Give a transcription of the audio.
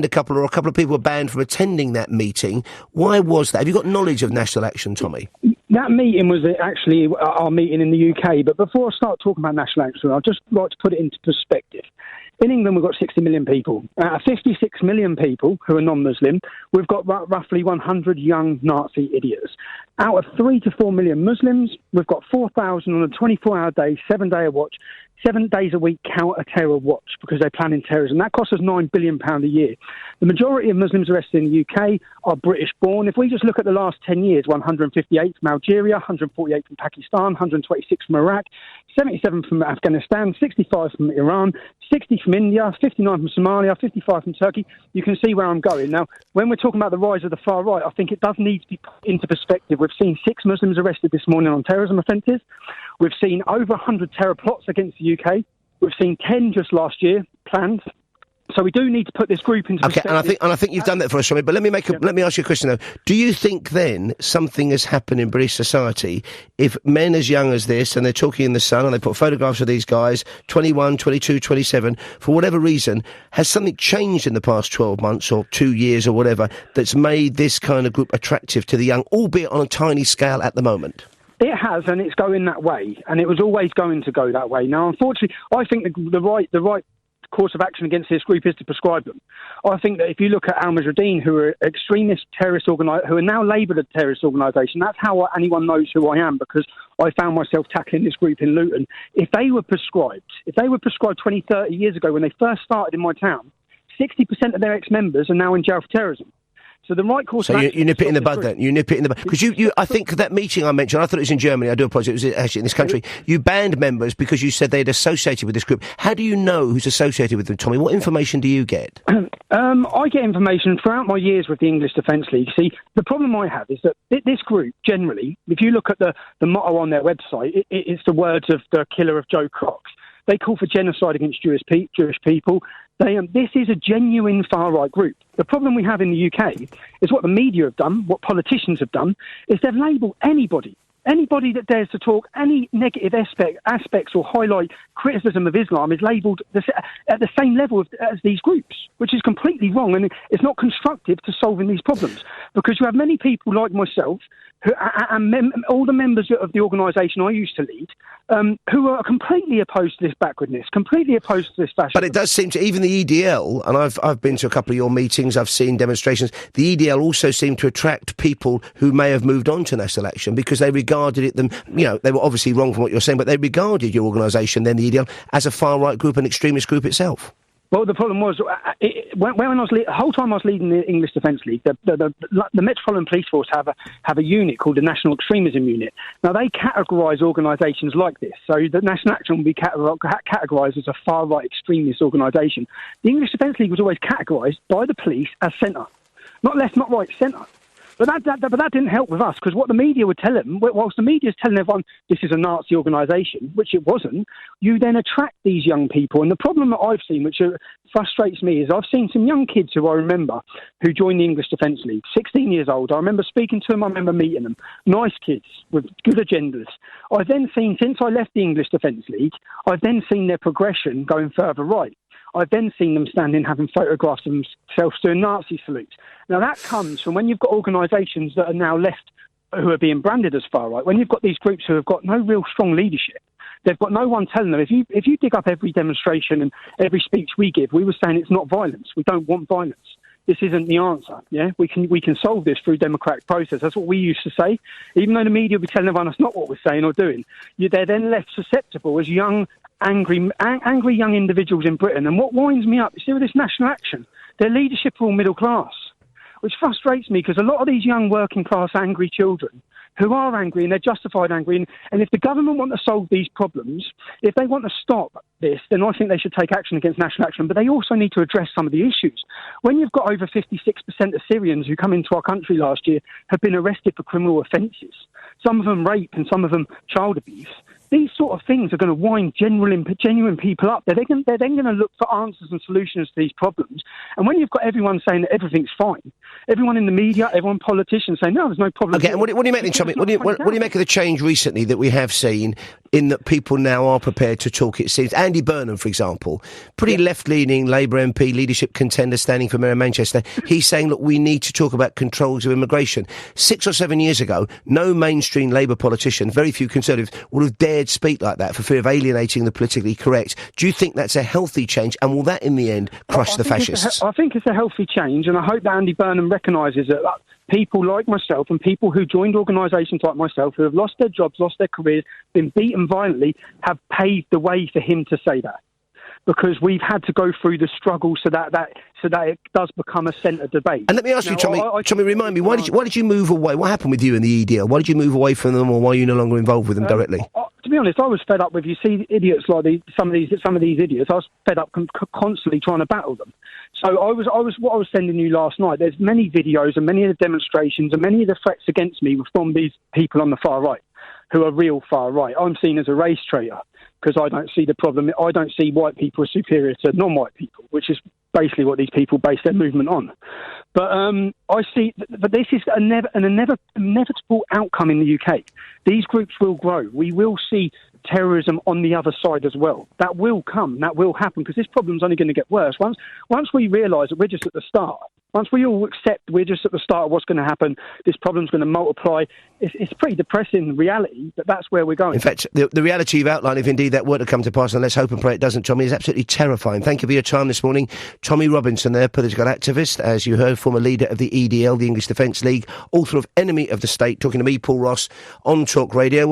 a couple of people were banned from attending that meeting. Why was that? Have you got knowledge of National Action, Tommy? That meeting was actually our meeting in the UK. But before I start talking about National Action, I'd just like to put it into perspective. In England, we've got 60 million people. Out of 56 million people who are non-Muslim, we've got roughly 100 young Nazi idiots. Out of 3 to 4 million Muslims, we've got 4,000 on a 24-hour day, 7-day watch, 7 days a week counter-terror watch because they're planning terrorism. That costs us £9 billion a year. The majority of Muslims arrested in the UK are British-born. If we just look at the last 10 years, 158 from Algeria, 148 from Pakistan, 126 from Iraq, 77 from Afghanistan, 65 from Iran, 60 from India, 59 from Somalia, 55 from Turkey. You can see where I'm going. Now, when we're talking about the rise of the far right, I think it does need to be put into perspective. We've seen 6 Muslims arrested this morning on terrorism offences. We've seen over 100 terror plots against the UK. We've seen 10 just last year planned. So we do need to put this group into perspective. And I think you've done that for us, Tommy. But let me ask you a question though. Do you think then something has happened in British society if men as young as this, and they're talking in the Sun, and they put photographs of these guys, 21, 22, 27, for whatever reason, has something changed in the past 12 months or 2 years or whatever that's made this kind of group attractive to the young, albeit on a tiny scale at the moment? It has, and it's going that way, and it was always going to go that way. Now, unfortunately, I think the right course of action against this group is to prescribe them. I think that if you look at Al Mujahideen, who are extremist terrorist who are now labelled a terrorist organisation, that's how anyone knows who I am, because I found myself tackling this group in Luton. If they were prescribed 20, 30 years ago when they first started in my town, 60% of their ex-members are now in jail for terrorism. So the right course. So you nip it in the bud then. You nip it in the bud because I think that meeting I mentioned. I thought it was in Germany. I do apologise. It was actually in this country. You banned members because you said they'd associated with this group. How do you know who's associated with them, Tommy? What information do you get? I get information throughout my years with the English Defence League. See, the problem I have is that this group generally, if you look at the motto on their website, it's the words of the killer of Joe Cox. They call for genocide against Jewish people. This is a genuine far-right group. The problem we have in the UK is what the media have done, what politicians have done, is they've labelled anybody that dares to talk any negative aspects or highlight criticism of Islam is labelled at the same level as these groups, which is completely wrong, and it's not constructive to solving these problems, because you have many people like myself and all the members of the organisation I used to lead, who are completely opposed to this backwardness, completely opposed to this fascism. But it does seem to, even the EDL, and I've been to a couple of your meetings, I've seen demonstrations, the EDL also seemed to attract people who may have moved on to National Action because they regarded it, they were obviously wrong from what you're saying, but they regarded your organisation, then the EDL, as a far-right group, an extremist group itself. Well, the problem was, when I was the whole time I was leading the English Defence League, the Metropolitan Police Force have a unit called the National Extremism Unit. Now, they categorise organisations like this. So the National Action will be categorised as a far-right extremist organisation. The English Defence League was always categorised by the police as centre. Not left, not right, centre. But that didn't help with us, because what the media would tell them, whilst the media is telling everyone this is a Nazi organisation, which it wasn't, you then attract these young people. And the problem that I've seen, which frustrates me, is I've seen some young kids who I remember who joined the English Defence League, 16 years old. I remember speaking to them, I remember meeting them. Nice kids with good agendas. I've then seen, since I left the English Defence League, I've then seen their progression going further right. I've then seen them standing having photographs of themselves doing Nazi salutes. Now, that comes from when you've got organisations that are now left who are being branded as far-right, when you've got these groups who have got no real strong leadership. They've got no one telling them. If you dig up every demonstration and every speech we give, we were saying it's not violence. We don't want violence. This isn't the answer. Yeah, we can solve this through democratic process. That's what we used to say. Even though the media will be telling everyone that's not what we're saying or doing, they're then left susceptible as young, angry young individuals in Britain. And what winds me up is, see, with this National Action, their leadership are all middle class, which frustrates me, because a lot of these young working class angry children who are angry, and they're justified angry, and if the government want to solve these problems, if they want to stop this, then I think they should take action against National Action, but they also need to address some of the issues. When you've got over 56% of Syrians who come into our country last year have been arrested for criminal offences, some of them rape and some of them child abuse, these sort of things are going to wind genuine people up. They're then going to look for answers and solutions to these problems. And when you've got everyone saying that everything's fine, everyone in the media, everyone politicians saying, no, there's no problem. Okay, and what do you make then, Tommy? What do you make of the change recently that we have seen in that people now are prepared to talk, it seems? Andy Burnham, for example, pretty left-leaning Labour MP, leadership contender standing for Mayor of Manchester. He's saying, look, we need to talk about controls of immigration. 6 or 7 years ago, no mainstream Labour politician, very few Conservatives, would have dared speak like that for fear of alienating the politically correct. Do you think that's a healthy change, and will that in the end crush the fascists? I think it's a healthy change, and I hope that Andy Burnham recognises that people like myself and people who joined organisations like myself who have lost their jobs, lost their careers, been beaten violently, have paved the way for him to say that. Because we've had to go through the struggle so that it does become a centre debate. And let me ask you, Tommy, remind me, why did you move away? What happened with you and the EDL? Why did you move away from them, or why are you no longer involved with them directly? To be honest, I was fed up with, you see, idiots like some of these idiots. I was fed up constantly trying to battle them. So what I was sending you last night. There's many videos and many of the demonstrations and many of the threats against me were from these people on the far right, who are real far right. I'm seen as a race traitor because I don't see the problem. I don't see white people as superior to non-white people, which is basically what these people base their movement on. But I see, but this is an inevitable outcome in the UK. These groups will grow. We will see terrorism on the other side as well. That will come. That will happen because this problem's only going to get worse. Once we realise that we're just at the start, once we all accept we're just at the start of what's going to happen, this problem's going to multiply. It's pretty depressing reality, but that's where we're going. In fact, the reality you've outlined, if indeed that were to come to pass, and let's hope and pray it doesn't, Tommy, is absolutely terrifying. Thank you for your time this morning. Tommy Robinson there, political activist, as you heard, former leader of the EDL, the English Defence League, author of Enemy of the State, talking to me, Paul Ross, on Talk Radio.